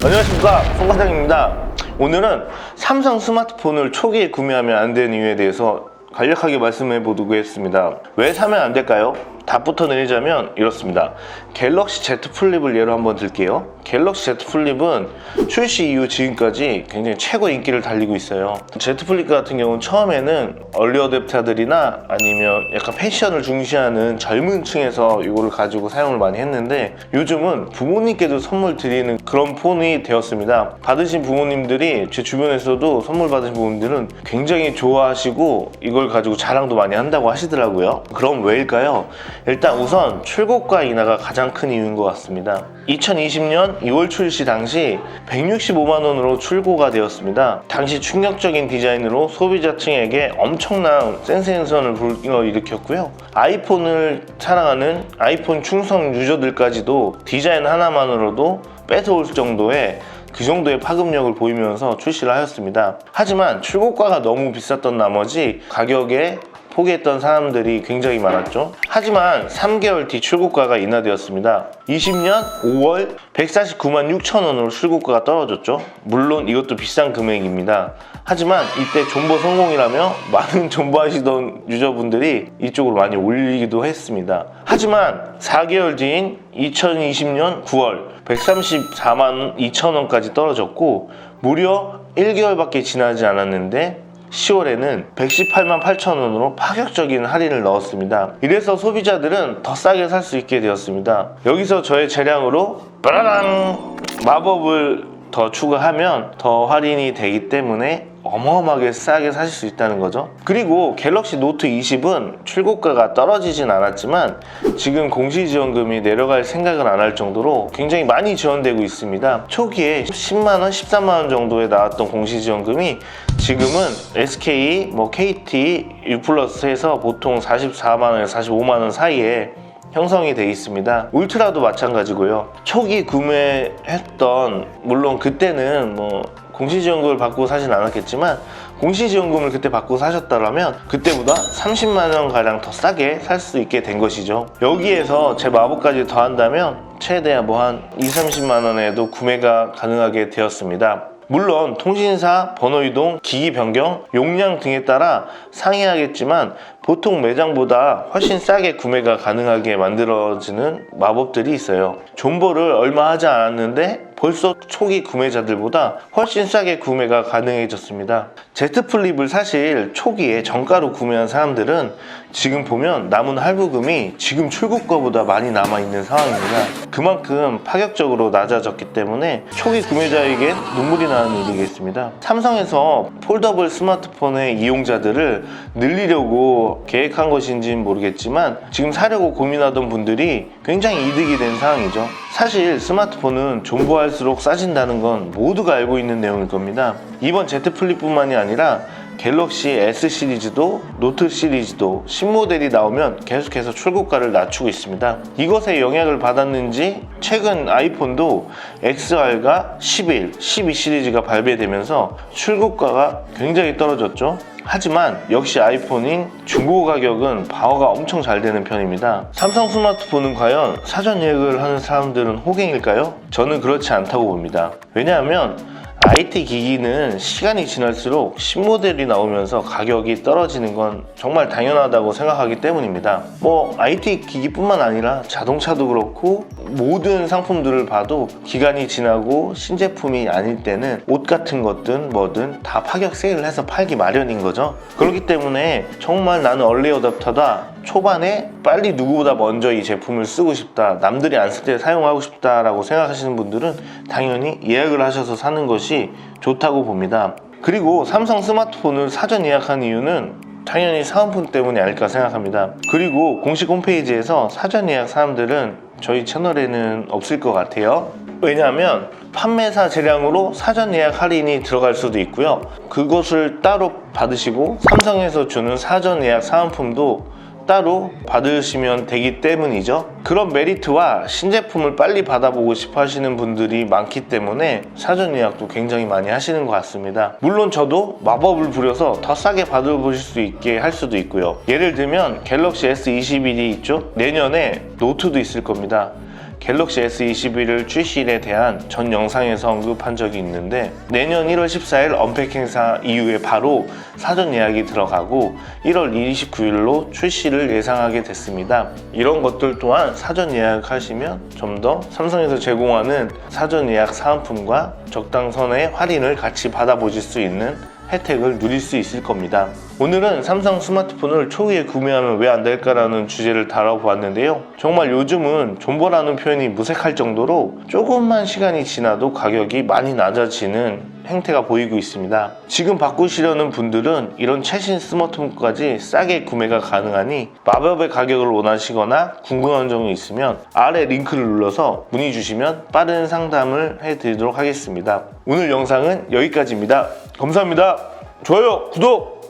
안녕하십니까, 송 과장입니다. 오늘은 삼성 스마트폰을 초기에 구매하면 안 되는 이유에 대해서 간략하게 말씀해 보겠습니다. 왜 사면 안 될까요? 답부터 내리자면 이렇습니다. 갤럭시 Z 플립을 예로 한번 들게요. 갤럭시 Z 플립은 출시 이후 지금까지 굉장히 최고 인기를 달리고 있어요. Z 플립 같은 경우는 처음에는 얼리 어댑터들이나 아니면 약간 패션을 중시하는 젊은 층에서 이거를 가지고 사용을 많이 했는데, 요즘은 부모님께도 선물 드리는 그런 폰이 되었습니다. 받으신 부모님들이, 제 주변에서도 선물 받으신 부모님들은 굉장히 좋아하시고 이걸 가지고 자랑도 많이 한다고 하시더라고요. 그럼 왜일까요? 일단 우선 출고가 인하가 가장 큰 이유인 것 같습니다. 2020년 2월 출시 당시 165만원으로 출고가 되었습니다. 당시 충격적인 디자인으로 소비자층에게 엄청난 센세이션을 불러일으켰고요. 아이폰을 사랑하는 아이폰 충성 유저들까지도 디자인 하나만으로도 뺏어올 정도의 그 정도의 파급력을 보이면서 출시를 하였습니다. 하지만 출고가가 너무 비쌌던 나머지 가격에 포기했던 사람들이 굉장히 많았죠. 하지만 3개월 뒤 출고가가 인하되었습니다. 20년 5월 149만 6천원으로 출고가가 떨어졌죠. 물론 이것도 비싼 금액입니다. 하지만 이때 존버 성공이라며 많은 존버하시던 유저분들이 이쪽으로 많이 올리기도 했습니다. 하지만 4개월 뒤인 2020년 9월 134만 2천원까지 떨어졌고, 무려 1개월밖에 지나지 않았는데 10월에는 118만 8천원으로 파격적인 할인을 넣었습니다. 이래서 소비자들은 더 싸게 살 수 있게 되었습니다. 여기서 저의 재량으로 빠라랑 마법을 더 추가하면 더 할인이 되기 때문에 어마어마하게 싸게 사실 수 있다는 거죠. 그리고 갤럭시 노트 20은 출고가가 떨어지진 않았지만 지금 공시지원금이 내려갈 생각을 안 할 정도로 굉장히 많이 지원되고 있습니다. 초기에 10만원, 13만원 정도에 나왔던 공시지원금이 지금은 SK, KT, U+해서 보통 44만원에서 45만원 사이에 형성이 되어 있습니다. 울트라도 마찬가지고요. 초기 구매했던, 물론 그때는 공시지원금을 받고 사진 않았겠지만 공시지원금을 그때 받고 사셨다면 그때보다 30만원 가량 더 싸게 살 수 있게 된 것이죠. 여기에서 제 마법까지 더한다면 최대한 한 20-30만원에도 구매가 가능하게 되었습니다. 물론 통신사, 번호 이동, 기기 변경, 용량 등에 따라 상이하겠지만 보통 매장보다 훨씬 싸게 구매가 가능하게 만들어지는 마법들이 있어요. 존버를 얼마 하지 않았는데 벌써 초기 구매자들보다 훨씬 싸게 구매가 가능해졌습니다. Z 플립을 사실 초기에 정가로 구매한 사람들은 지금 보면 남은 할부금이 지금 출고가보다 많이 남아있는 상황입니다. 그만큼 파격적으로 낮아졌기 때문에 초기 구매자에겐 눈물이 나는 일이겠습니다. 삼성에서 폴더블 스마트폰의 이용자들을 늘리려고 계획한 것인지는 모르겠지만 지금 사려고 고민하던 분들이 굉장히 이득이 된 상황이죠. 사실 스마트폰은 존버할수록 싸진다는 건 모두가 알고 있는 내용일 겁니다. 이번 Z 플립뿐만이 아니라 갤럭시 S 시리즈도 노트 시리즈도 신모델이 나오면 계속해서 출고가를 낮추고 있습니다. 이것에 영향을 받았는지 최근 아이폰도 XR과 11, 12 시리즈가 발매되면서 출고가가 굉장히 떨어졌죠. 하지만 역시 아이폰인 중고 가격은 방어가 엄청 잘 되는 편입니다. 삼성 스마트폰은 과연 사전 예약을 하는 사람들은 호갱일까요? 저는 그렇지 않다고 봅니다. 왜냐하면 IT 기기는 시간이 지날수록 신모델이 나오면서 가격이 떨어지는 건 정말 당연하다고 생각하기 때문입니다. IT 기기뿐만 아니라 자동차도 그렇고 모든 상품들을 봐도 기간이 지나고 신제품이 아닐 때는 옷 같은 것든 뭐든 다 파격 세일을 해서 팔기 마련인 거죠. 그렇기 때문에 정말 나는 얼리 어댑터다, 초반에 빨리 누구보다 먼저 이 제품을 쓰고 싶다, 남들이 안 쓸 때 사용하고 싶다라고 생각하시는 분들은 당연히 예약을 하셔서 사는 것이 좋다고 봅니다. 그리고 삼성 스마트폰을 사전 예약한 이유는 당연히 사은품 때문이 아닐까 생각합니다. 그리고 공식 홈페이지에서 사전 예약 사람들은 저희 채널에는 없을 것 같아요. 왜냐하면 판매사 재량으로 사전 예약 할인이 들어갈 수도 있고요. 그것을 따로 받으시고 삼성에서 주는 사전 예약 사은품도 따로 받으시면 되기 때문이죠. 그런 메리트와 신제품을 빨리 받아보고 싶어 하시는 분들이 많기 때문에 사전 예약도 굉장히 많이 하시는 것 같습니다. 물론 저도 마법을 부려서 더 싸게 받아보실 수 있게 할 수도 있고요. 예를 들면 갤럭시 S21이 있죠. 내년에 노트도 있을 겁니다. 갤럭시 S21을 출시일에 대한 전 영상에서 언급한 적이 있는데 내년 1월 14일 언팩 행사 이후에 바로 사전 예약이 들어가고 1월 29일로 출시를 예상하게 됐습니다. 이런 것들 또한 사전 예약하시면 좀 더 삼성에서 제공하는 사전 예약 사은품과 적당선의 할인을 같이 받아보실 수 있는 혜택을 누릴 수 있을 겁니다. 오늘은 삼성 스마트폰을 초기에 구매하면 왜 안 될까라는 주제를 다뤄보았는데요. 정말 요즘은 존버라는 표현이 무색할 정도로 조금만 시간이 지나도 가격이 많이 낮아지는 행태가 보이고 있습니다. 지금 바꾸시려는 분들은 이런 최신 스마트폰까지 싸게 구매가 가능하니 마법의 가격을 원하시거나 궁금한 점이 있으면 아래 링크를 눌러서 문의 주시면 빠른 상담을 해드리도록 하겠습니다. 오늘 영상은 여기까지입니다. 감사합니다. 좋아요, 구독!